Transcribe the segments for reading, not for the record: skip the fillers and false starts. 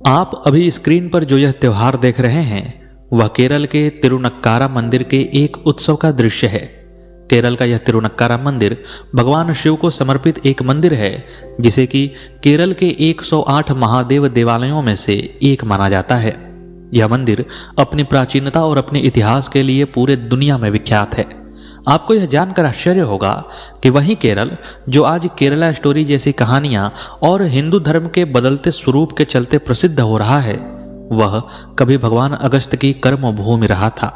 आप अभी स्क्रीन पर जो यह त्योहार देख रहे हैं वह केरल के तिरुनक्कारा मंदिर के एक उत्सव का दृश्य है। केरल का यह तिरुनक्कारा मंदिर भगवान शिव को समर्पित एक मंदिर है जिसे कि केरल के 108 महादेव देवालयों में से एक माना जाता है। यह मंदिर अपनी प्राचीनता और अपने इतिहास के लिए पूरे दुनिया में विख्यात है। आपको यह जानकर आश्चर्य होगा कि वहीं केरल, जो आज केरला स्टोरी जैसी कहानियां और हिंदू धर्म के बदलते स्वरूप के चलते प्रसिद्ध हो रहा है, वह कभी भगवान अगस्त्य की कर्म भूमि रहा था।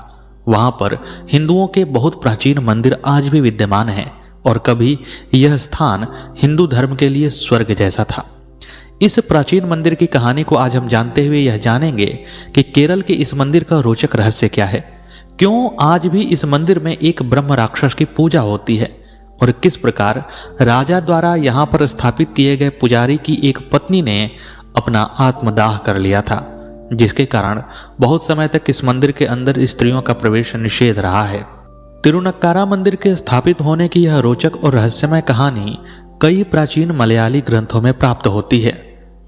वहां पर हिंदुओं के बहुत प्राचीन मंदिर आज भी विद्यमान हैं और कभी यह स्थान हिंदू धर्म के लिए स्वर्ग जैसा था। इस प्राचीन मंदिर की कहानी को आज हम जानते हुए यह जानेंगे कि केरल के इस मंदिर का रोचक रहस्य क्या है, क्यों आज भी इस मंदिर में एक ब्रह्म राक्षस की पूजा होती है और किस प्रकार राजा द्वारा यहाँ पर स्थापित किए गए पुजारी की एक पत्नी ने अपना आत्मदाह कर लिया था, जिसके कारण बहुत समय तक इस मंदिर के अंदर स्त्रियों का प्रवेश निषेध रहा है। तिरुनक्कारा मंदिर के स्थापित होने की यह रोचक और रहस्यमय कहानी कई प्राचीन मलयाली ग्रंथों में प्राप्त होती है।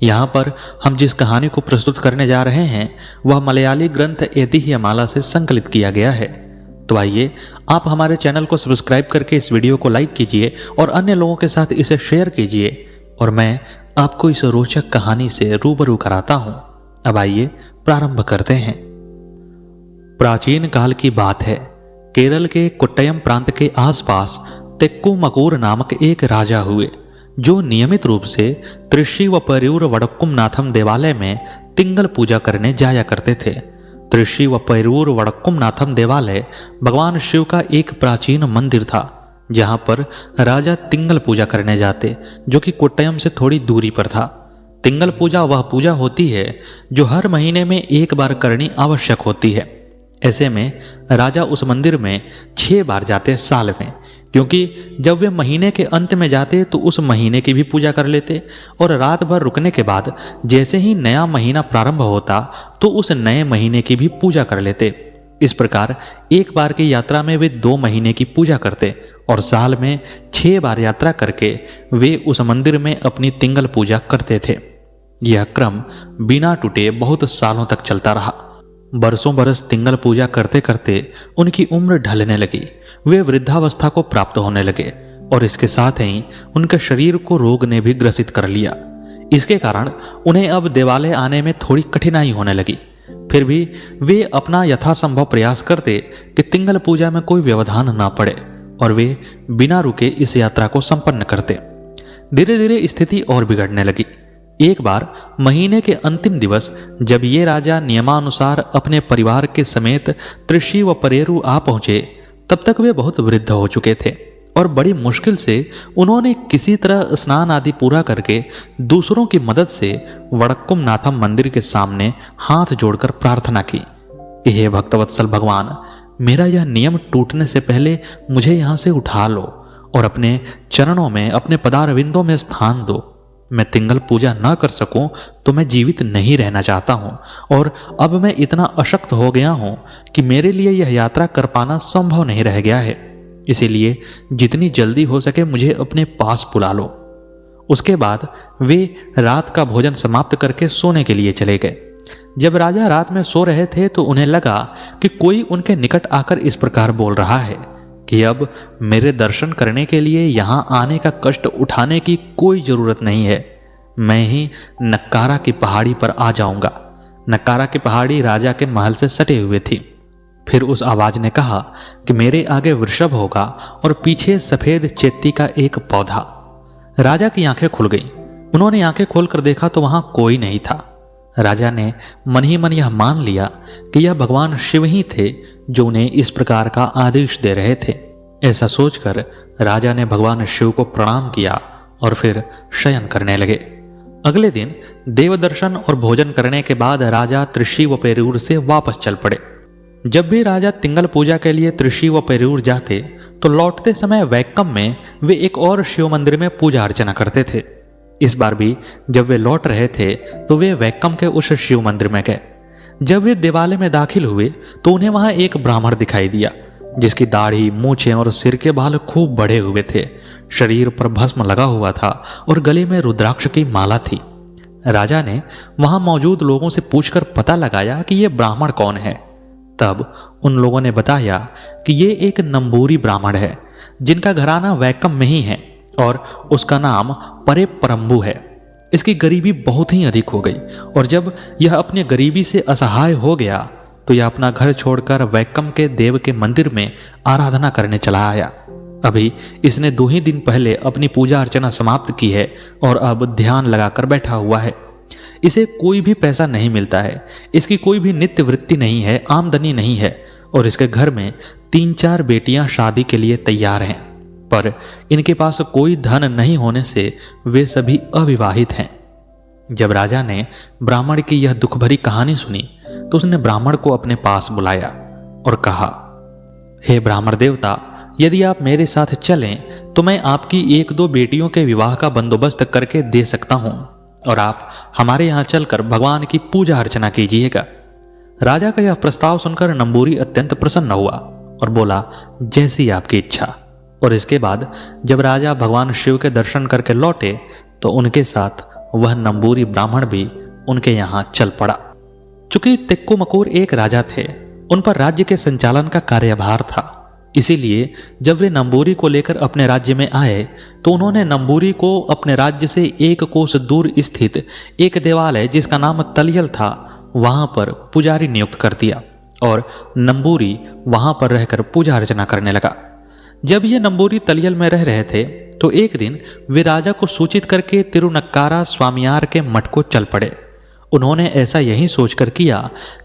यहाँ पर हम जिस कहानी को प्रस्तुत करने जा रहे हैं वह मलयाली ग्रंथ ऐतिह्यमाला से संकलित किया गया है। तो आइए आप हमारे चैनल को सब्सक्राइब करके इस वीडियो को लाइक कीजिए और अन्य लोगों के साथ इसे शेयर कीजिए और मैं आपको इस रोचक कहानी से रूबरू कराता हूँ। अब आइए प्रारंभ करते हैं। प्राचीन काल की बात है। केरल के कोट्टयम प्रांत के आसपास तेक्कुमकूर नामक एक राजा हुए जो नियमित रूप से त्रिशी व पेरूर वडक्कुम नाथम देवालय में तिंगल पूजा करने जाया करते थे। त्रिशी व पेरूर वडक्कुम नाथम देवालय भगवान शिव का एक प्राचीन मंदिर था जहां पर राजा तिंगल पूजा करने जाते, जो कि कोट्टयम से थोड़ी दूरी पर था। तिंगल पूजा वह पूजा होती है जो हर महीने में एक बार करनी आवश्यक होती है। ऐसे में राजा उस मंदिर में 6 बार जाते साल में, क्योंकि जब वे महीने के अंत में जाते तो उस महीने की भी पूजा कर लेते और रात भर रुकने के बाद जैसे ही नया महीना प्रारंभ होता तो उस नए महीने की भी पूजा कर लेते। इस प्रकार एक बार की यात्रा में वे 2 महीने की पूजा करते और साल में 6 बार यात्रा करके वे उस मंदिर में अपनी तिंगल पूजा करते थे। यह क्रम बिना टूटे बहुत सालों तक चलता रहा। बरसों बरस तिंगल पूजा करते करते उनकी उम्र ढलने लगी। वे वृद्धावस्था को प्राप्त होने लगे और इसके साथ ही उनके शरीर को रोग ने भी ग्रसित कर लिया। इसके कारण उन्हें अब देवालय आने में थोड़ी कठिनाई होने लगी। फिर भी वे अपना यथासंभव प्रयास करते कि तिंगल पूजा में कोई व्यवधान ना पड़े और वे बिना रुके इस यात्रा को संपन्न करते। धीरे धीरे स्थिति और बिगड़ने लगी। एक बार महीने के अंतिम दिवस जब ये राजा नियमानुसार अपने परिवार के समेत त्रिशी व पेरूर आ पहुंचे, तब तक वे बहुत वृद्ध हो चुके थे और बड़ी मुश्किल से उन्होंने किसी तरह स्नान आदि पूरा करके दूसरों की मदद से वडक्कुम नाथम मंदिर के सामने हाथ जोड़कर प्रार्थना की कि हे भक्तवत्सल भगवान, मेरा यह नियम टूटने से पहले मुझे यहाँ से उठा लो और अपने चरणों में, अपने पदारविंदों में स्थान दो। मैं तिंगल पूजा न कर सकूं तो मैं जीवित नहीं रहना चाहता हूं और अब मैं इतना अशक्त हो गया हूं कि मेरे लिए यह यात्रा कर पाना संभव नहीं रह गया है। इसीलिए जितनी जल्दी हो सके मुझे अपने पास बुला लो। उसके बाद वे रात का भोजन समाप्त करके सोने के लिए चले गए। जब राजा रात में सो रहे थे तो उन्हें लगा कि कोई उनके निकट आकर इस प्रकार बोल रहा है कि अब मेरे दर्शन करने के लिए यहाँ आने का कष्ट उठाने की कोई जरूरत नहीं है। मैं ही नक्कारा की पहाड़ी पर आ जाऊंगा। नक्कारा की पहाड़ी राजा के महल से सटे हुए थी। फिर उस आवाज ने कहा कि मेरे आगे वृषभ होगा और पीछे सफेद चेत्ती का एक पौधा। राजा की आंखें खुल गईं। उन्होंने आंखें खोलकर देखा तो वहां कोई नहीं था। राजा ने मन ही मन यह मान लिया कि यह भगवान शिव ही थे जो उन्हें इस प्रकार का आदेश दे रहे थे। ऐसा सोचकर राजा ने भगवान शिव को प्रणाम किया और फिर शयन करने लगे। अगले दिन देवदर्शन और भोजन करने के बाद राजा त्रिशी व पेरूर से वापस चल पड़े। जब भी राजा तिंगल पूजा के लिए त्रिशी व पेरूर जाते तो लौटते समय वैक्कम में वे एक और शिव मंदिर में पूजा अर्चना करते थे। इस बार भी जब वे लौट रहे थे तो वे वैक्कम के उस शिव मंदिर में गए। जब वे देवालय में दाखिल हुए तो उन्हें वहां एक ब्राह्मण दिखाई दिया जिसकी दाढ़ी, मूछें और सिर के बाल खूब बढ़े हुए थे। शरीर पर भस्म लगा हुआ था और गले में रुद्राक्ष की माला थी। राजा ने वहां मौजूद लोगों से पूछकर पता लगाया कि यह ब्राह्मण कौन है। तब उन लोगों ने बताया कि ये एक नंबूरी ब्राह्मण है जिनका घराना वैकम में ही है और उसका नाम परे परम्बू है। इसकी गरीबी बहुत ही अधिक हो गई और जब यह अपनी गरीबी से असहाय हो गया तो यह अपना घर छोड़कर वैकम के देव के मंदिर में आराधना करने चला आया। अभी इसने 2 ही दिन पहले अपनी पूजा अर्चना समाप्त की है और अब ध्यान लगाकर बैठा हुआ है। इसे कोई भी पैसा नहीं मिलता है, इसकी कोई भी नित्य वृत्ति नहीं है, आमदनी नहीं है और इसके घर में 3-4 बेटियां शादी के लिए तैयार हैं, पर इनके पास कोई धन नहीं होने से वे सभी अविवाहित हैं। जब राजा ने ब्राह्मण की यह दुख भरी कहानी सुनी तो उसने ब्राह्मण को अपने पास बुलाया और कहा, हे ब्राह्मण देवता, यदि आप मेरे साथ चलें तो मैं आपकी 1-2 बेटियों के विवाह का बंदोबस्त करके दे सकता हूं और आप हमारे यहां चलकर भगवान की पूजा अर्चना कीजिएगा। राजा का यह प्रस्ताव सुनकर नंबूरी अत्यंत प्रसन्न हुआ और बोला, जैसी आपकी इच्छा। और इसके बाद जब राजा भगवान शिव के दर्शन करके लौटे तो उनके साथ वह नंबूरी ब्राह्मण भी उनके यहां चल पड़ा। चूंकि तिक्कू मकूर एक राजा थे, उन पर राज्य के संचालन का कार्यभार था, इसीलिए जब वे नंबूरी को लेकर अपने राज्य में आए तो उन्होंने नंबूरी को अपने राज्य से 1 कोस दूर स्थित एक देवालय जिसका नाम तलियल था वहां पर पुजारी नियुक्त कर दिया और नंबूरी वहां पर रहकर पूजा अर्चना करने लगा। जब ये नंबूरी तलियल में रह रहे थे तो एक दिन वे राजा को सूचित करके तिरुनक्कारा स्वामियार के मठ को चल पड़े। उन्होंने ऐसा यही सोचकर किया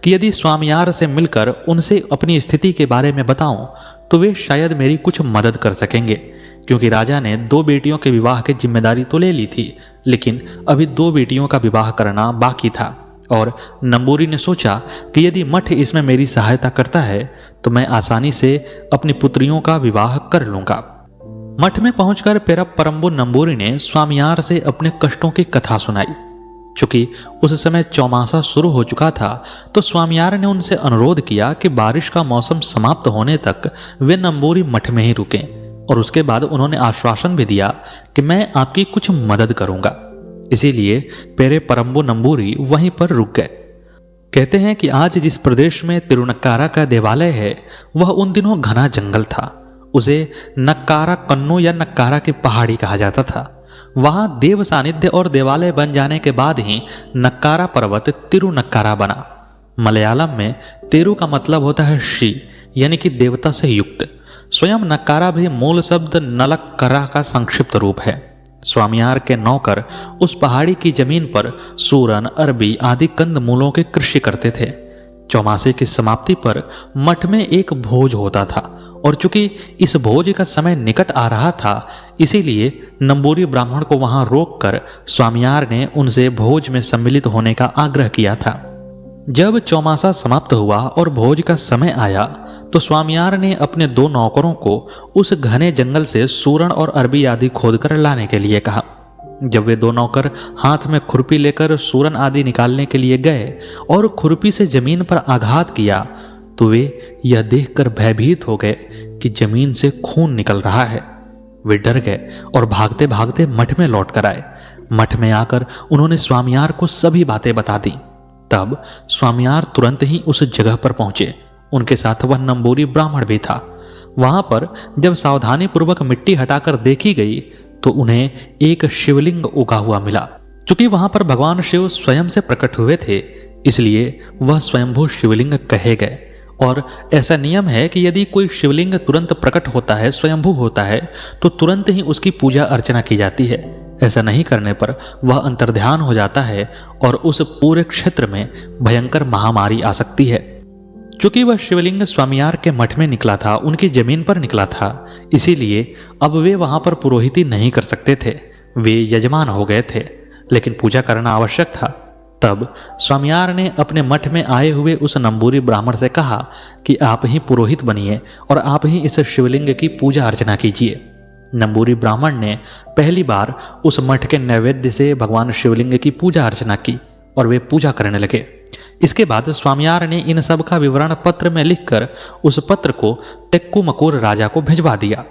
कि यदि स्वामियार से मिलकर उनसे अपनी स्थिति के बारे में बताऊं तो वे शायद मेरी कुछ मदद कर सकेंगे, क्योंकि राजा ने 2 बेटियों के विवाह की जिम्मेदारी तो ले ली थी, लेकिन अभी 2 बेटियों का विवाह करना बाकी था। और नंबूरी ने सोचा कि यदि मठ इसमें मेरी सहायता करता है तो मैं आसानी से अपनी पुत्रियों का विवाह कर लूंगा। मठ में पहुंचकर पेरप्परम्बु नंबूरी ने स्वामियार से अपने कष्टों की कथा सुनाई। चूंकि उस समय चौमासा शुरू हो चुका था तो स्वामियार ने उनसे अनुरोध किया कि बारिश का मौसम समाप्त होने तक वे नंबूरी मठ में ही रुकें और उसके बाद उन्होंने आश्वासन भी दिया कि मैं आपकी कुछ मदद करूंगा। इसीलिए पेरे परम्बु नंबूरी वहीं पर रुक गए। कहते हैं कि आज जिस प्रदेश में तिरुनक्कारा का देवालय है वह उन दिनों घना जंगल था। उसे नक्कारा कन्नू या नक्कारा की पहाड़ी कहा जाता था। वहां देव सानिध्य और देवालय बन जाने के बाद ही नक्कारा पर्वत तिरुनक्कारा बना। मलयालम में तिरु का मतलब होता है श्री, यानी कि देवता से युक्त। स्वयं नक्कारा भी मूल शब्द नलक्करा का संक्षिप्त रूप है। स्वामियार के नौकर उस पहाड़ी की जमीन पर सूरन, अरबी आदि कंद मूलों की कृषि करते थे। चौमासे की समाप्ति पर मठ में एक भोज होता था और चूंकि इस भोज का समय निकट आ रहा था इसीलिए नंबूरी ब्राह्मण को वहां रोककर स्वामियार ने उनसे भोज में सम्मिलित होने का आग्रह किया था। जब चौमासा समाप्त हुआ और भोज का समय आया तो स्वामियार ने अपने 2 नौकरों को उस घने जंगल से सूरण और अरबी आदि खोदकर लाने के लिए कहा। जब वे 2 नौकर हाथ में खुरपी लेकर सूरन आदि निकालने के लिए गए और खुरपी से जमीन पर आघात किया तो वे यह देखकर भयभीत हो गए कि जमीन से खून निकल रहा है। वे डर गए और भागते भागते मठ में लौट कर आए। मठ में आकर उन्होंने स्वामियार को सभी बातें बता दी। तब स्वामियार तुरंत ही उस जगह पर पहुंचे। उनके साथ वह नंबूरी ब्राह्मण भी था। वहां पर जब सावधानी पूर्वक मिट्टी हटाकर देखी गई तो उन्हें एक शिवलिंग उगा हुआ मिला। चूंकि वहां पर भगवान शिव स्वयं से प्रकट हुए थे इसलिए वह स्वयंभू शिवलिंग कहे गए। और ऐसा नियम है कि यदि कोई शिवलिंग तुरंत प्रकट होता है, स्वयंभू होता है, तो तुरंत ही उसकी पूजा अर्चना की जाती है। ऐसा नहीं करने पर वह अंतर्ध्यान हो जाता है और उस पूरे क्षेत्र में भयंकर महामारी आ सकती है। चूंकि वह शिवलिंग स्वामियार के मठ में निकला था, उनकी जमीन पर निकला था, इसीलिए अब वे वहां पर पुरोहिती नहीं कर सकते थे। वे यजमान हो गए थे, लेकिन पूजा करना आवश्यक था। तब स्वामियार ने अपने मठ में आए हुए उस नंबूरी ब्राह्मण से कहा कि आप ही पुरोहित बनिए और आप ही इस शिवलिंग की पूजा अर्चना कीजिए। नंबूरी ब्राह्मण ने पहली बार उस मठ के नैवेद्य से भगवान शिवलिंग की पूजा अर्चना की और वे पूजा करने लगे। इसके बाद स्वामियार ने इन सब का विवरण पत्र में लिखकर उस पत्र को टेक्कू मकूर राजा को भिजवा दिया।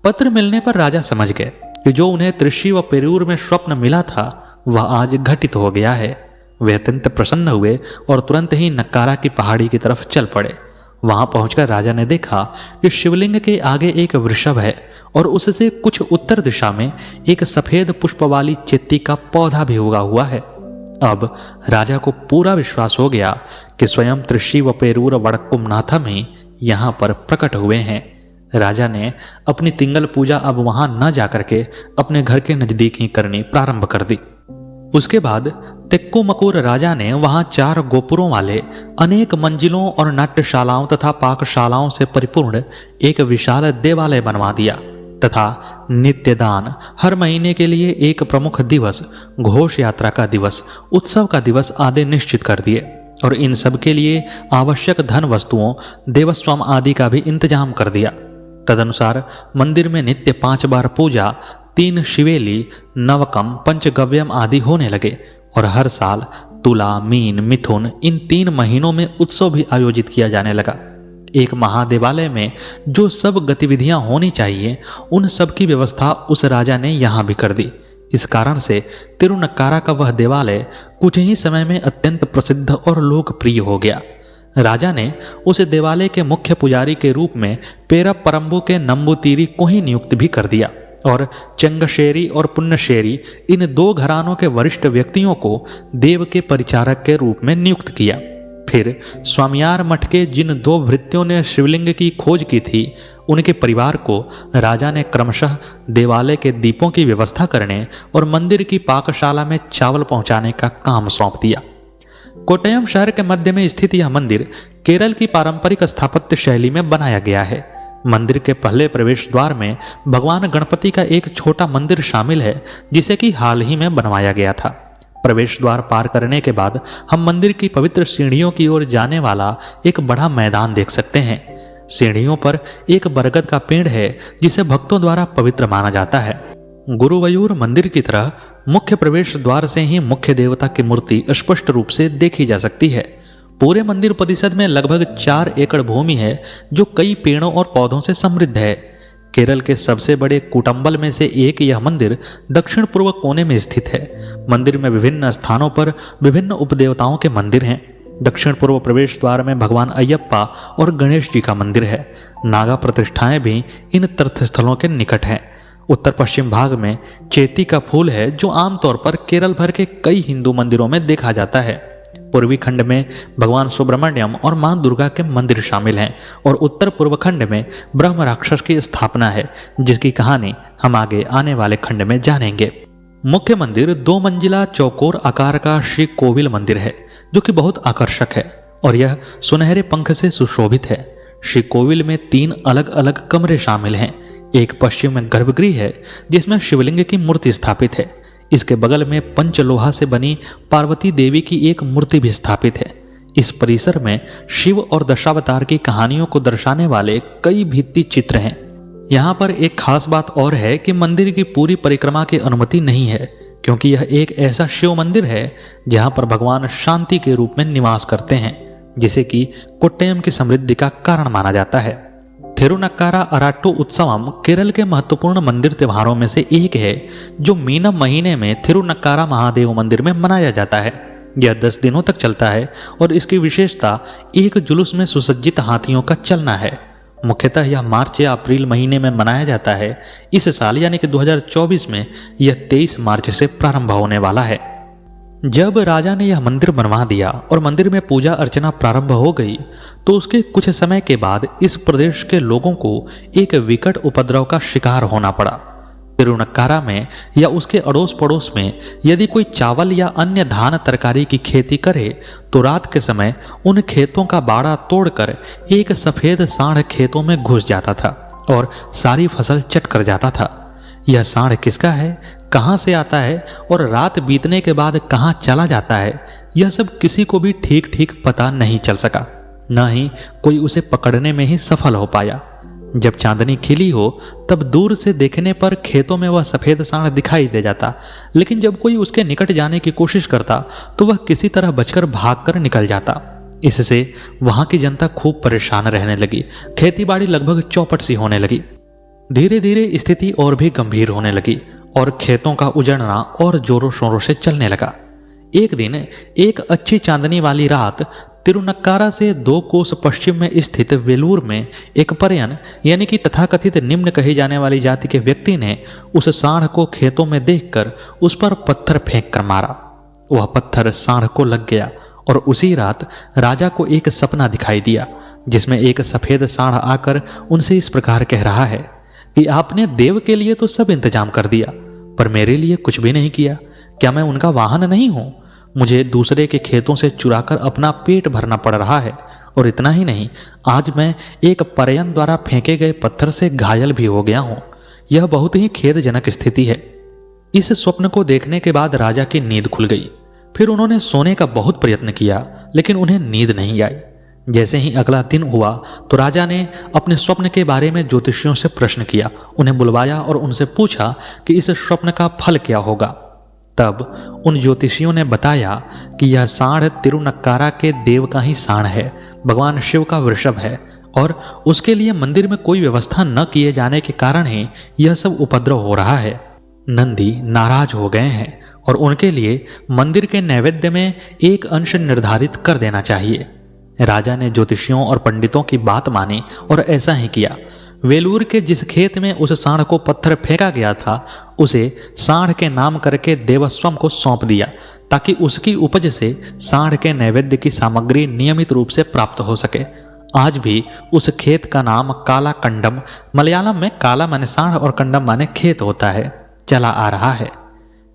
पत्र मिलने पर राजा समझ गए कि जो उन्हें त्रिशी व पेरूर में स्वप्न मिला था वह आज घटित हो गया है। वे अत्यंत प्रसन्न हुए और तुरंत ही नक्कारा की पहाड़ी की तरफ चल पड़े। वहां पहुंचकर राजा ने देखा कि शिवलिंग के आगे एक वृषभ है और उससे कुछ उत्तर दिशा में एक सफेद पुष्प वाली चेत्ती का पौधा भी उगा हुआ है। अब राजा को पूरा विश्वास हो गया कि स्वयं त्रिशी व पेरूर वड़क्कुमनाथम ही यहाँ पर प्रकट हुए हैं। राजा ने अपनी तिंगल पूजा अब वहां न जाकर के अपने घर के नजदीक ही करनी प्रारंभ कर दी। उसके बाद तिक्कुमकुर राजा ने वहां 4 गोपुरों वाले अनेक मंजिलों और नाट्यशालाओं तथा पाकशालाओं से परिपूर्ण एक विशाल देवालय बनवा दिया तथा नित्यदान, हर महीने के लिए एक प्रमुख दिवस, घोष यात्रा का दिवस, उत्सव का दिवस आदि निश्चित कर दिए और इन सब के लिए आवश्यक धन वस्तुओं, देवस्वम आदि का भी इंतजाम कर दिया। तदनुसार मंदिर में नित्य 5 बार पूजा, 3 शिवेली, नवकम, पंचगव्यम आदि होने लगे और हर साल तुला, मीन, मिथुन इन 3 महीनों में उत्सव भी आयोजित किया जाने लगा। एक महादेवालय में जो सब गतिविधियां होनी चाहिए उन सब की व्यवस्था उस राजा ने यहां भी कर दी। इस कारण से तिरुनक्कारा का वह देवालय कुछ ही समय में अत्यंत प्रसिद्ध और लोकप्रिय हो गया। राजा ने उस देवालय के मुख्य पुजारी के रूप में पेरप्परम्बु के नंबूतिरी को ही नियुक्त भी कर दिया और चंगशेरी और पुण्यशेरी इन 2 घरानों के वरिष्ठ व्यक्तियों को देव के परिचारक के रूप में नियुक्त किया। फिर स्वामियार मठ के जिन 2 भृत्यों ने शिवलिंग की खोज की थी उनके परिवार को राजा ने क्रमशः देवालय के दीपों की व्यवस्था करने और मंदिर की पाकशाला में चावल पहुंचाने का काम सौंप दिया। कोट्टयम शहर के मध्य में स्थित यह मंदिर केरल की पारंपरिक स्थापत्य शैली में बनाया गया है। मंदिर के पहले प्रवेश द्वार में भगवान गणपति का एक छोटा मंदिर शामिल है जिसे कि हाल ही में बनवाया गया था। प्रवेश द्वार पार करने के बाद हम मंदिर की पवित्र सीढ़ियों की ओर जाने वाला एक बड़ा मैदान देख सकते हैं। सीढ़ियों पर एक बरगद का पेड़ है जिसे भक्तों द्वारा पवित्र माना जाता है। गुरुवयूर मंदिर की तरह मुख्य प्रवेश द्वार से ही मुख्य देवता की मूर्ति स्पष्ट रूप से देखी जा सकती है। पूरे मंदिर परिसर में लगभग 4 एकड़ भूमि है जो कई पेड़ों और पौधों से समृद्ध है। केरल के सबसे बड़े कुटंबल में से एक यह मंदिर दक्षिण पूर्व कोने में स्थित है। मंदिर में विभिन्न स्थानों पर विभिन्न उपदेवताओं के मंदिर हैं। दक्षिण पूर्व प्रवेश द्वार में भगवान अयप्पा और गणेश जी का मंदिर है। नागा प्रतिष्ठाएं भी इन तीर्थस्थलों के निकट हैं। उत्तर पश्चिम भाग में चेती का फूल है जो आमतौर पर केरल भर के कई हिंदू मंदिरों में देखा जाता है। पूर्वी खंड में भगवान सुब्रमण्यम और मां दुर्गा के मंदिर शामिल हैं और उत्तर पूर्व खंड में ब्रह्म राक्षस की स्थापना है जिसकी कहानी हम आगे आने वाले खंड में जानेंगे। मुख्य मंदिर 2 मंजिला चौकोर आकार का श्री कोविल मंदिर है जो कि बहुत आकर्षक है और यह सुनहरे पंख से सुशोभित है। श्री कोविल में 3 अलग अलग कमरे शामिल हैं। एक पश्चिम में गर्भगृह है जिसमें शिवलिंग की मूर्ति स्थापित है। इसके बगल में पंचलोहा से बनी पार्वती देवी की एक मूर्ति भी स्थापित है। इस परिसर में शिव और दशावतार की कहानियों को दर्शाने वाले कई भित्ति चित्र हैं। यहाँ पर एक खास बात और है कि मंदिर की पूरी परिक्रमा की अनुमति नहीं है क्योंकि यह एक ऐसा शिव मंदिर है जहाँ पर भगवान शांति के रूप में निवास करते हैं जिसे कि कोट्टयम की समृद्धि का कारण माना जाता है। थिरुनक्कारा अराट्टू उत्सवम केरल के महत्वपूर्ण मंदिर त्योहारों में से एक है जो मीनम महीने में थिरुनक्कारा महादेव मंदिर में मनाया जाता है। यह 10 दिनों तक चलता है और इसकी विशेषता एक जुलूस में सुसज्जित हाथियों का चलना है। मुख्यतः यह मार्च या अप्रैल महीने में मनाया जाता है। इस साल यानी कि 2024 में यह 23 मार्च से प्रारंभ होने वाला है। जब राजा ने यह मंदिर बनवा दिया और मंदिर में पूजा अर्चना प्रारंभ हो गई तो उसके कुछ समय के बाद इस प्रदेश के लोगों को एक विकट उपद्रव का शिकार होना पड़ा। तिरुनक्कारा में या उसके अड़ोस पड़ोस में यदि कोई चावल या अन्य धान तरकारी की खेती करे तो रात के समय उन खेतों का बाड़ा तोड़कर एक सफेद सांड खेतों में घुस जाता था और सारी फसल चट कर जाता था। यह सांड किसका है, कहाँ से आता है और रात बीतने के बाद कहाँ चला जाता है, यह सब किसी को भी ठीक ठीक पता नहीं चल सका। न ही कोई उसे पकड़ने में ही सफल हो पाया। जब चांदनी खिली हो तब दूर से देखने पर खेतों में वह सफेद सांड दिखाई दे जाता, लेकिन जब कोई उसके निकट जाने की कोशिश करता तो वह किसी तरह बचकर भागकर निकल जाता। इससे वहां की जनता खूब परेशान रहने लगी। खेतीबाड़ी लगभग चौपट सी होने लगी। धीरे धीरे स्थिति और भी गंभीर होने लगी और खेतों का उजड़ना और जोरों शोरों से चलने लगा। एक दिन एक अच्छी चांदनी वाली रात तिरुनक्कारा से 2 कोस पश्चिम में स्थित वेलूर में एक परयन यानी कि तथाकथित निम्न कही जाने वाली जाति के व्यक्ति ने उस सांड को खेतों में देखकर उस पर पत्थर फेंक कर मारा। वह पत्थर सांड को लग गया और उसी रात राजा को एक सपना दिखाई दिया जिसमें एक सफेद सांड आकर उनसे इस प्रकार कह रहा है कि आपने देव के लिए तो सब इंतजाम कर दिया पर मेरे लिए कुछ भी नहीं किया। क्या मैं उनका वाहन नहीं हूं? मुझे दूसरे के खेतों से चुराकर अपना पेट भरना पड़ रहा है और इतना ही नहीं, आज मैं एक परयन द्वारा फेंके गए पत्थर से घायल भी हो गया हूं। यह बहुत ही खेदजनक स्थिति है। इस स्वप्न को देखने के बाद राजा की नींद खुल गई। फिर उन्होंने सोने का बहुत प्रयत्न किया लेकिन उन्हें नींद नहीं आई। जैसे ही अगला दिन हुआ तो राजा ने अपने स्वप्न के बारे में ज्योतिषियों से प्रश्न किया, उन्हें बुलवाया और उनसे पूछा कि इस स्वप्न का फल क्या होगा। तब उन ज्योतिषियों ने बताया कि यह सांड तिरुनक्कारा के देव का ही सांड है, भगवान शिव का वृषभ है और उसके लिए मंदिर में कोई व्यवस्था न किए जाने के कारण ही यह सब उपद्रव हो रहा है। नंदी नाराज हो गए हैं और उनके लिए मंदिर के नैवेद्य में एक अंश निर्धारित कर देना चाहिए। राजा ने ज्योतिषियों और पंडितों की बात मानी और ऐसा ही किया। वेलूर के जिस खेत में उस सांड को पत्थर फेंका गया था उसे सांड के नाम करके देवस्वम को सौंप दिया ताकि उसकी उपज से सांड के नैवेद्य की सामग्री नियमित रूप से प्राप्त हो सके। आज भी उस खेत का नाम काला कंडम, मलयालम में काला माने सांड और कंडम माने खेत होता है, चला आ रहा है।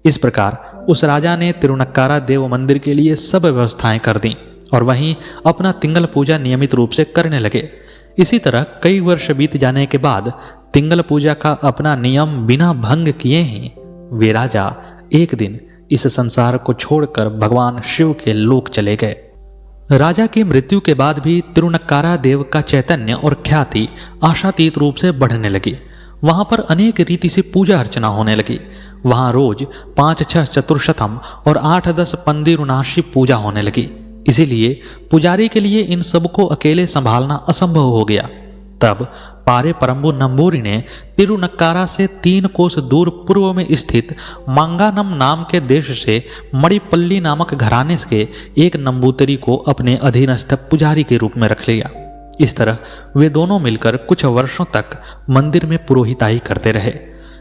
इस प्रकार उस राजा ने तिरुनक्कारा देव मंदिर के लिए सब व्यवस्थाएं कर दी और वहीं अपना तिंगल पूजा नियमित रूप से करने लगे। इसी तरह कई वर्ष बीत जाने के बाद तिंगल पूजा का अपना नियम बिना भंग किए ही वे राजा एक दिन इस संसार को छोड़कर भगवान शिव के लोक चले गए। राजा की मृत्यु के बाद भी तिरुनक्कारा देव का चैतन्य और ख्याति आशातीत रूप से बढ़ने लगी। वहां पर अनेक रीति से पूजा अर्चना होने लगी। वहां रोज 5-6 चतुर्शतम और 8-10 पंदिरुनाशी पूजा होने लगी। इसीलिए पुजारी के लिए इन सबको अकेले संभालना असंभव हो गया। तब पारे परम्बु नंबूरी ने तिरुनक्कारा से 3 कोस दूर पूर्व में स्थित मांगानम नाम के देश से मणिपल्ली नामक घराने के एक नंबूतरी को अपने अधीनस्थ पुजारी के रूप में रख लिया। इस तरह वे दोनों मिलकर कुछ वर्षों तक मंदिर में पुरोहिताई करते रहे।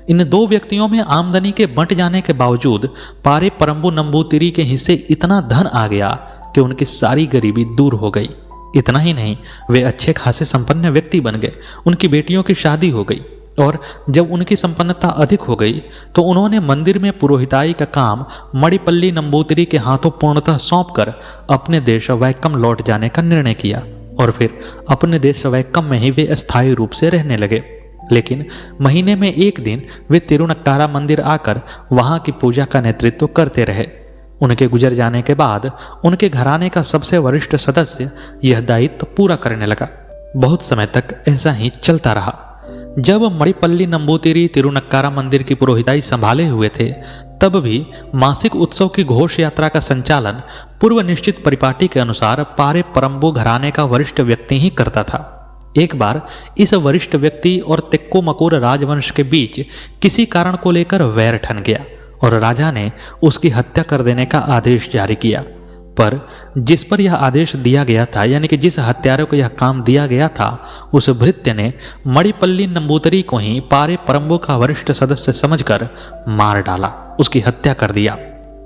इन 2 व्यक्तियों में आमदनी के बंट जाने के बावजूद पारे परम्बु नंबूतिरी के हिस्से इतना धन आ गया कि उनकी सारी गरीबी दूर हो गई। इतना ही नहीं, वे अच्छे खासे संपन्न व्यक्ति बन गए। उनकी बेटियों की शादी हो गई और जब उनकी संपन्नता अधिक हो गई तो उन्होंने मंदिर में पुरोहिताई का काम मणिपल्ली नंबूतिरी के हाथों पूर्णतः सौंपकर अपने देश वैक्कम लौट जाने का निर्णय किया और फिर अपने देश वैक्कम में ही वे अस्थायी रूप से रहने लगे। लेकिन महीने में एक दिन वे तिरुनक्कारा मंदिर आकर वहां की पूजा का नेतृत्व करते रहे। उनके गुजर जाने के बाद उनके घराने का सबसे वरिष्ठ सदस्य यह दायित्व पूरा करने लगा। बहुत समय तक ऐसा ही चलता रहा। जब मणिपल्ली नंबूतिरी तिरुनक्कारा मंदिर की पुरोहिताई संभाले हुए थे तब भी मासिक उत्सव की घोष यात्रा का संचालन पूर्व निश्चित परिपाटी के अनुसार पारे परम्बु घराने का वरिष्ठ व्यक्ति ही करता था। एक बार इस वरिष्ठ व्यक्ति और तेक्कोमकोर राजवंश के बीच किसी कारण को लेकर वैर ठन गया और राजा ने उसकी हत्या कर देने का आदेश जारी किया। पर जिस पर यह आदेश दिया गया था, यानी कि जिस हत्यारे को यह काम दिया गया था, उस भृत्य ने मणिपल्ली नंबूतरी को ही पारे परम्बु का वरिष्ठ सदस्य समझकर मार डाला, उसकी हत्या कर दिया।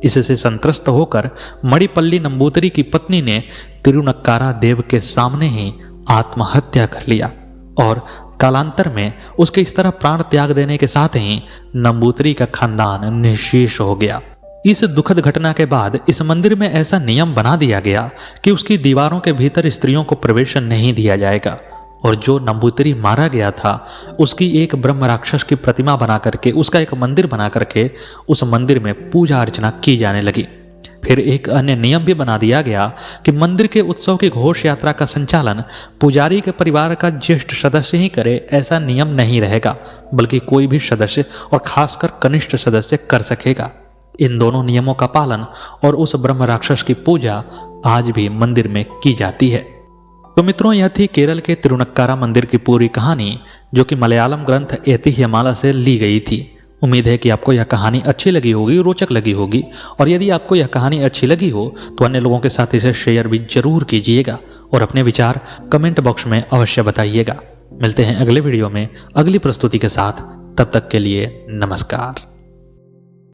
इससे संत्रस्त होकर मणिपल्ली नंबूतरी की पत्नी ने तिरुनक्कारा देव के सामने ही आत्महत्या कर लिया और कालांतर में उसके इस तरह प्राण त्याग देने के साथ ही नंबूतरी का खानदान निःशेष हो गया। इस दुखद घटना के बाद इस मंदिर में ऐसा नियम बना दिया गया कि उसकी दीवारों के भीतर स्त्रियों को प्रवेश नहीं दिया जाएगा और जो नंबूतरी मारा गया था उसकी एक ब्रह्म राक्षस की प्रतिमा बना करके, उसका एक मंदिर बना करके उस मंदिर में पूजा अर्चना की जाने लगी। फिर एक अन्य नियम भी बना दिया गया कि मंदिर के उत्सव की घोष यात्रा का संचालन पुजारी के परिवार का ज्येष्ठ सदस्य ही करे, ऐसा नियम नहीं रहेगा, बल्कि कोई भी सदस्य और खासकर कनिष्ठ सदस्य कर सकेगा। इन दोनों नियमों का पालन और उस ब्रह्म राक्षस की पूजा आज भी मंदिर में की जाती है। तो मित्रों, यह थी केरल के तिरुनक्कारा मंदिर की पूरी कहानी, जो कि मलयालम ग्रंथ ऐतिह्यमाला से ली गई थी। उम्मीद है कि आपको यह कहानी अच्छी लगी होगी, रोचक लगी होगी। और यदि आपको यह कहानी अच्छी लगी हो तो अन्य लोगों के साथ इसे शेयर भी जरूर कीजिएगा और अपने विचार कमेंट बॉक्स में अवश्य बताइएगा। मिलते हैं अगले वीडियो में अगली प्रस्तुति के साथ। तब तक के लिए नमस्कार।